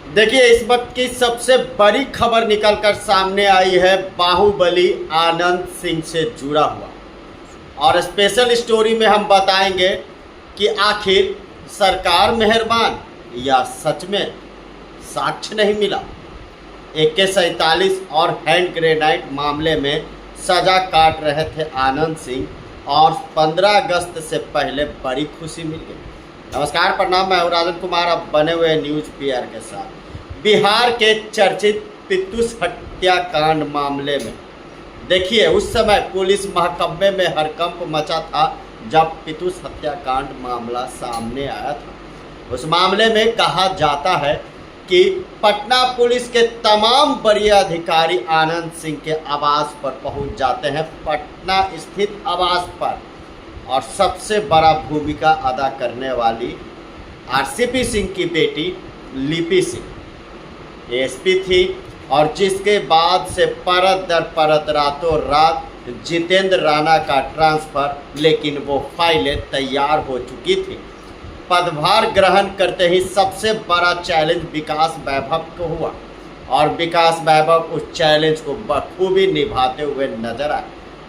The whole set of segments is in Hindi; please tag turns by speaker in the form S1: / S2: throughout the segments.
S1: देखिए, इस वक्त की सबसे बड़ी खबर निकलकर सामने आई है बाहुबली आनंद सिंह से जुड़ा हुआ। और स्पेशल स्टोरी में हम बताएंगे कि आखिर सरकार मेहरबान या सच में साक्ष्य नहीं मिला। AK-47 और हैंड ग्रेनाइट मामले में सजा काट रहे थे आनंद सिंह और 15 अगस्त से पहले बड़ी खुशी मिल गई। नमस्कार, प्रणाम, मैं हूं राजन कुमार। अब बने हुए न्यूज PR के साथ। बिहार के चर्चित पितुस हत्याकांड मामले में देखिए, उस समय पुलिस महकमे में हड़कंप मचा था जब पितुस हत्याकांड मामला सामने आया था। उस मामले में कहा जाता है कि पटना पुलिस के तमाम वरीय अधिकारी आनंद सिंह के आवास पर पहुंच जाते हैं, पटना स्थित आवास पर। और सबसे बड़ा भूमिका अदा करने वाली RCP सिंह की बेटी लिपि सिंह ASP थी, और जिसके बाद से परत दर परत रातों रात जितेंद्र राणा का ट्रांसफ़र, लेकिन वो फाइलें तैयार हो चुकी थी। पदभार ग्रहण करते ही सबसे बड़ा चैलेंज विकास वैभव को हुआ और विकास वैभव उस चैलेंज को बखूबी निभाते हुए नजर आए।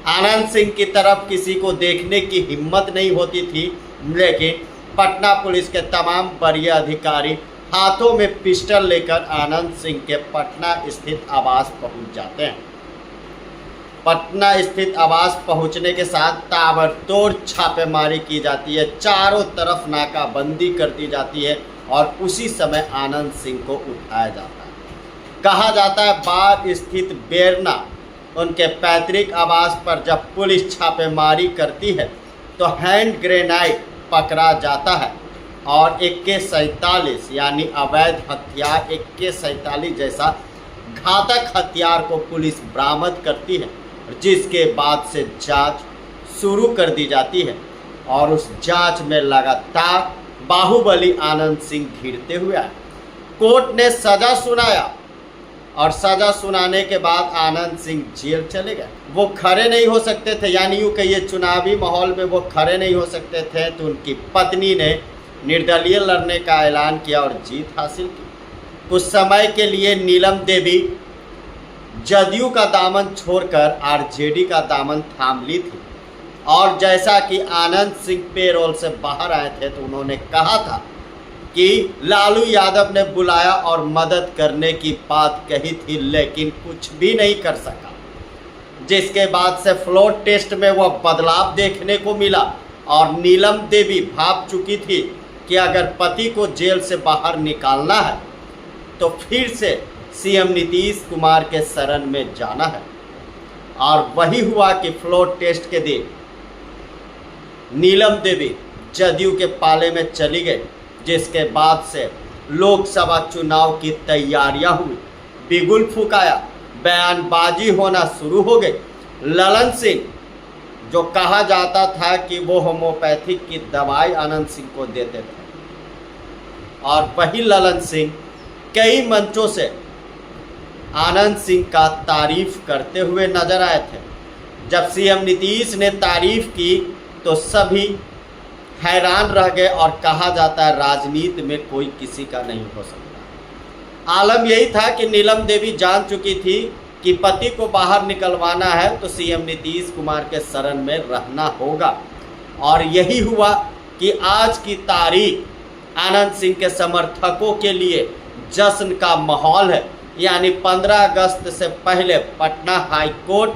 S1: आनंद सिंह की तरफ किसी को देखने की हिम्मत नहीं होती थी, लेकिन पटना पुलिस के तमाम वरीय अधिकारी हाथों में पिस्टल लेकर आनंद सिंह के पटना स्थित आवास पहुंच जाते हैं। पटना स्थित आवास पहुंचने के साथ ताबड़तोड़ छापेमारी की जाती है, चारों तरफ नाकाबंदी कर दी जाती है और उसी समय आनंद सिंह को उठाया जाता है। कहा जाता है बाढ़ स्थित बेरना उनके पैतृक आवास पर जब पुलिस छापेमारी करती है तो हैंड ग्रेनाइट पकड़ा जाता है और AK-47 यानी अवैध हथियार AK-47 जैसा घातक हथियार को पुलिस बरामद करती है, जिसके बाद से जांच शुरू कर दी जाती है। और उस जांच में लगातार बाहुबली आनंद सिंह घिरते हुए आए। कोर्ट ने सजा सुनाया और सजा सुनाने के बाद आनंद सिंह जेल चले गए। वो खड़े नहीं हो सकते थे, यानी यूँ कहिए चुनावी माहौल में वो खड़े नहीं हो सकते थे, तो उनकी पत्नी ने निर्दलीय लड़ने का ऐलान किया और जीत हासिल की। कुछ समय के लिए नीलम देवी जदयू का दामन छोड़कर RJD का दामन थाम ली थी। और जैसा कि आनंद सिंह पेरोल से बाहर आए थे तो उन्होंने कहा था कि लालू यादव ने बुलाया और मदद करने की बात कही थी, लेकिन कुछ भी नहीं कर सका। जिसके बाद से फ्लोर टेस्ट में वह बदलाव देखने को मिला और नीलम देवी भाप चुकी थी कि अगर पति को जेल से बाहर निकालना है तो फिर से CM नीतीश कुमार के शरण में जाना है। और वही हुआ कि फ्लोर टेस्ट के दिन नीलम देवी जदयू के पाले में चली गई, जिसके बाद से लोकसभा चुनाव की तैयारियां हुई, बिगुल फुकाया, बयानबाजी होना शुरू हो गई। ललन सिंह, जो कहा जाता था कि वो होम्योपैथिक की दवाई आनंद सिंह को देते थे, और वही ललन सिंह कई मंचों से आनंद सिंह का तारीफ करते हुए नजर आए थे। जब CM नीतीश ने तारीफ की तो सभी हैरान रह गए और कहा जाता है राजनीति में कोई किसी का नहीं हो सकता। आलम यही था कि नीलम देवी जान चुकी थी कि पति को बाहर निकलवाना है तो CM नीतीश कुमार के शरण में रहना होगा। और यही हुआ कि आज की तारीख आनंद सिंह के समर्थकों के लिए जश्न का माहौल है। यानी 15 अगस्त से पहले पटना हाई कोर्ट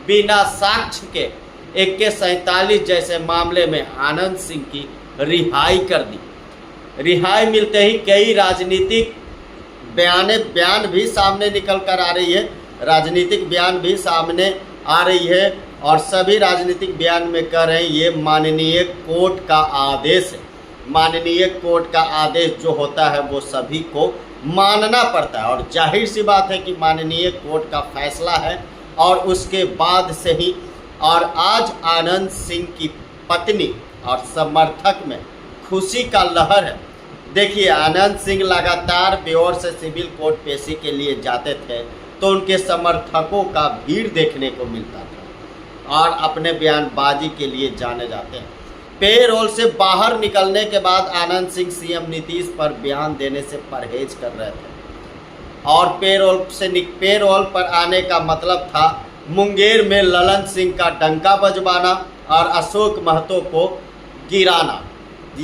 S1: बिना साक्ष्य के AK-47 जैसे मामले में आनंद सिंह की रिहाई कर दी। रिहाई मिलते ही कई राजनीतिक बयान भी सामने निकल कर आ रही है, राजनीतिक बयान भी सामने आ रही है, और सभी राजनीतिक बयान में कह रहे हैं ये माननीय कोर्ट का आदेश है। माननीय कोर्ट का आदेश जो होता है वो सभी को मानना पड़ता है, और जाहिर सी बात है कि माननीय कोर्ट का फैसला है। और उसके बाद से ही और आज आनंद सिंह की पत्नी और समर्थक में खुशी का लहर है। देखिए, आनंद सिंह लगातार बेओर से सिविल कोर्ट पेशी के लिए जाते थे तो उनके समर्थकों का भीड़ देखने को मिलता था और अपने बयानबाजी के लिए जाने जाते हैं। पेरोल से बाहर निकलने के बाद आनंद सिंह CM नीतीश पर बयान देने से परहेज कर रहे थे। और पेरोल पर आने का मतलब था मुंगेर में ललन सिंह का डंका बजवाना और अशोक महतो को गिराना।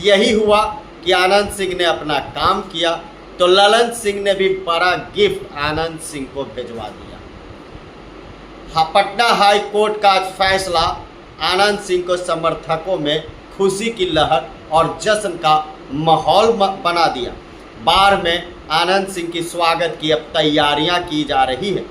S1: यही हुआ कि आनंद सिंह ने अपना काम किया, तो ललन सिंह ने भी बड़ा गिफ्ट आनंद सिंह को भिजवा दिया। पटना हाई कोर्ट का फैसला आनंद सिंह को समर्थकों में खुशी की लहर और जश्न का माहौल बना दिया। बाढ़ में आनंद सिंह की स्वागत की अब तैयारियां की जा रही है।